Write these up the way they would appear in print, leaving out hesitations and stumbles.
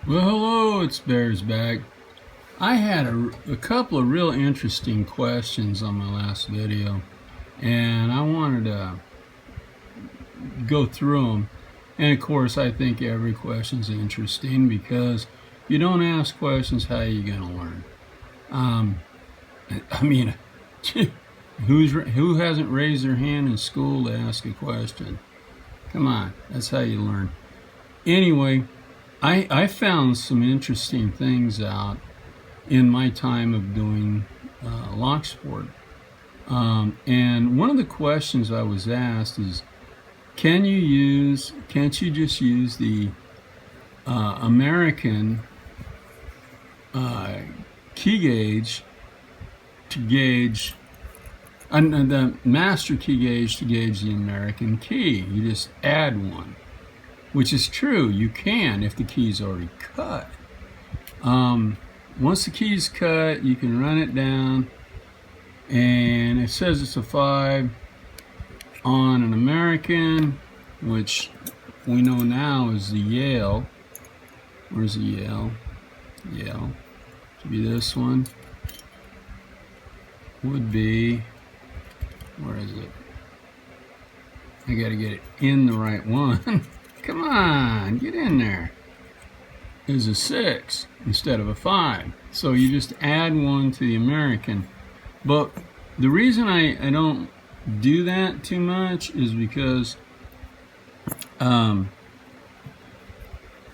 Well, hello, it's Bears back. I had a couple of real interesting questions on my last video, and I wanted to go through them. And of course, I think every question's interesting because if you don't ask questions, how are you going to learn? Um, I mean, who hasn't raised their hand in school to ask a question? Come on, that's how you learn. Anyway, I found some interesting things out in my time of doing lock sport. And one of the questions I was asked is, can't you just use the American key gauge to gauge, and the master key gauge to gauge the American key? You just add one, which is true. You can if the key's already cut. Once the key's cut, you can run it down, and it says it's a 5 on an American, which we know now is the Yale. Where's the Yale? Yale. Should be this one. Would be, where is it? I gotta get it in the right one. Come on, get in there. Is a 6 instead of a 5. So you just add one to the American. But the reason I don't do that too much is because a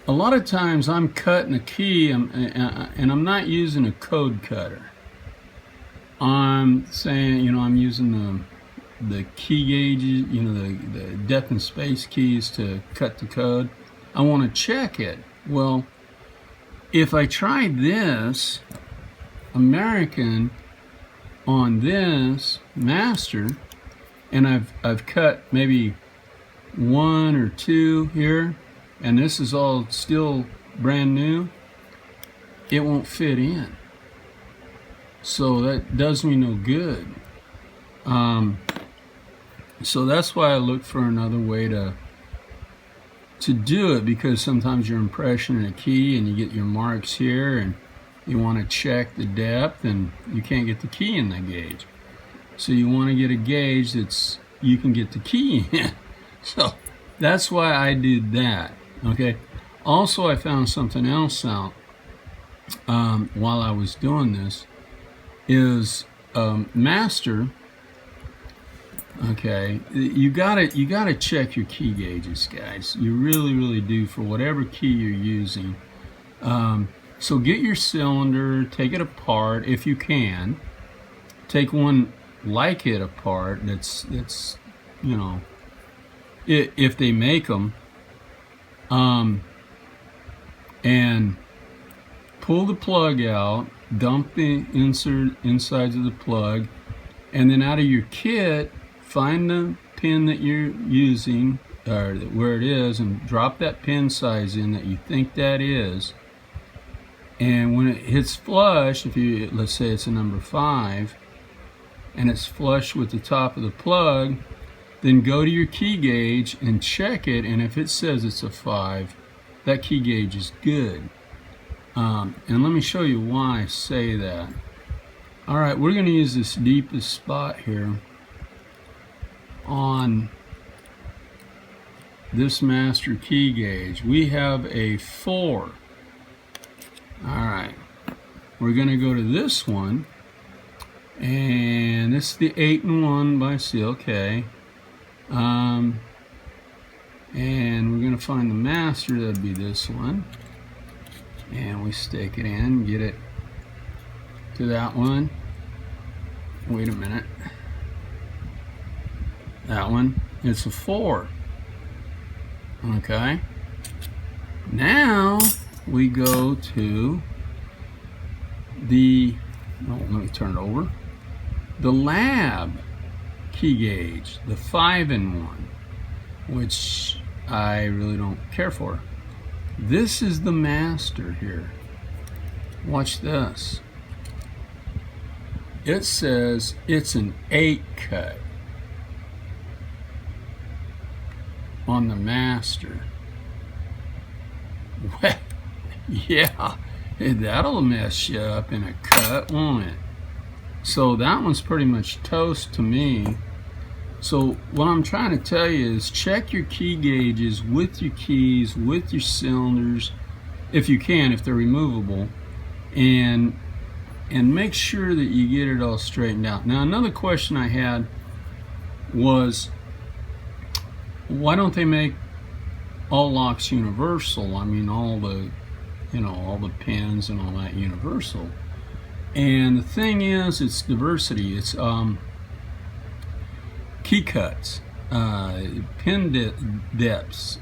lot of times I'm cutting a key and I'm not using a code cutter. I'm saying, I'm using the key gauges, the depth and space keys to cut the code. I want to check it. Well, if I tried this American on this master, and I've cut maybe 1 or 2 here, and this is all still brand new, it won't fit in. So that does me no good. So that's why I look for another way to do it, because sometimes you're impressioning a key and you get your marks here and you want to check the depth and you can't get the key in the gauge. So you want to get a gauge that's you can get the key in. So that's why I did that. Okay. Also, I found something else out while I was doing this is master. Okay, you gotta check your key gauges, guys. You really do, for whatever key you're using. So get your cylinder, take it apart if you can. Take one like it apart. That's if they make them. And pull the plug out, dump the insides of the plug, and then out of your kit, find the pin that you're using, or where it is, and drop that pin size in that you think that is. And when it hits flush, let's say it's a number 5, and it's flush with the top of the plug, then go to your key gauge and check it, and if it says it's a 5, that key gauge is good. And let me show you why I say that. Alright, we're going to use this deepest spot here on this master key gauge. We have a 4. Alright, we're going to go to this one, and this is the 8-1 by CLK. And we're going to find the master. That'd be this one, and we stick it in, get it to that one. Wait a minute. That one, it's a 4. Okay. Now we go to the, let me turn it over. The lab key gauge, the 5-1, which I really don't care for. This is the master here. Watch this. It says it's an 8 cut on the master. Yeah, that'll mess you up in a cut, won't it? So that one's pretty much toast to me. So what I'm trying to tell you is check your key gauges with your keys, with your cylinders, if you can, if they're removable, and make sure that you get it all straightened out. Now, another question I had was, why don't they make all locks universal? I mean, all the, all the pins and all that universal. And the thing is, it's diversity. It's key cuts, pin depths.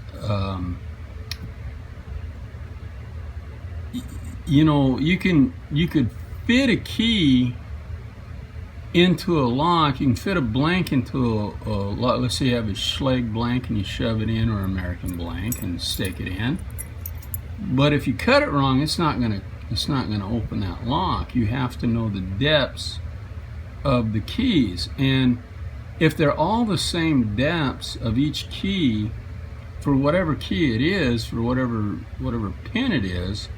You could fit a key into a lock. You can fit a blank into a lock. Let's say you have a Schlage blank and you shove it in, or American blank, and stick it in. But if you cut it wrong, it's not gonna open that lock. You have to know the depths of the keys, and if they're all the same depths of each key for whatever key it is, for whatever pin it is,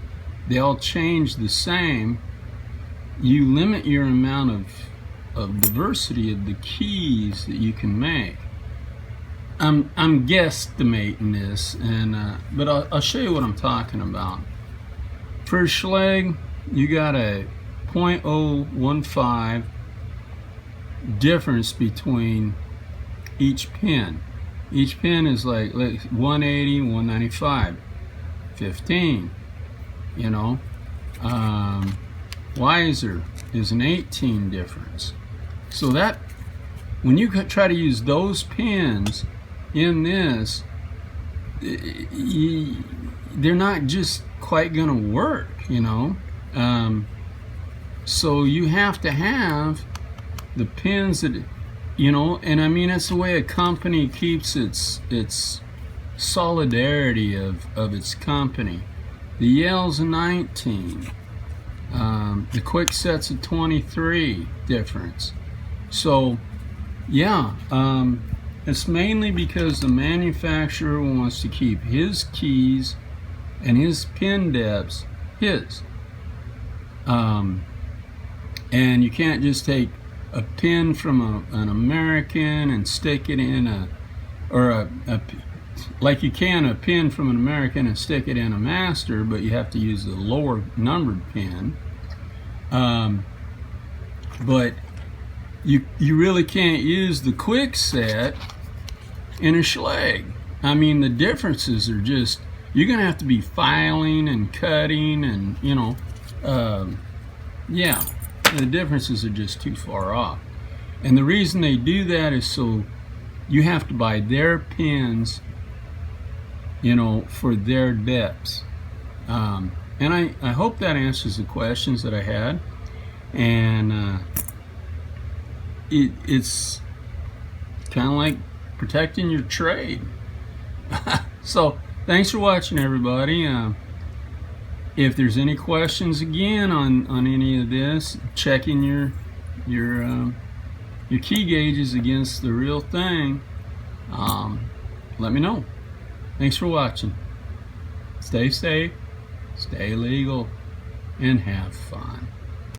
they all change the same. You limit your amount of diversity of the keys that you can make. I'm guesstimating this, and but I'll show you what I'm talking about. For a Schlage, you got a 0.015 difference between each pin. Each pin is like 180, 195, 15. Weiser is an 18 difference. So that when you try to use those pins in this, they're not just quite gonna work, so you have to have the pins that, and I mean, that's the way a company keeps its solidarity of its company. The Yale's a 19, the Kwikset's a 23 difference. So yeah, it's mainly because the manufacturer wants to keep his keys and his pin depths his. And you can't just take a pin from an American and stick it in like you can a pin from an American and stick it in a Master, but you have to use the lower numbered pin. But you really can't use the Kwikset in a Schlage. I mean, the differences are just, you're gonna have to be filing and cutting, and yeah, the differences are just too far off. And the reason they do that is so you have to buy their pins, for their depths. And I hope that answers the questions that I had. And it's kind of like protecting your trade. So thanks for watching, everybody. If there's any questions again on any of this, checking your key gauges against the real thing, let me know. Thanks for watching. Stay safe, stay legal, and have fun.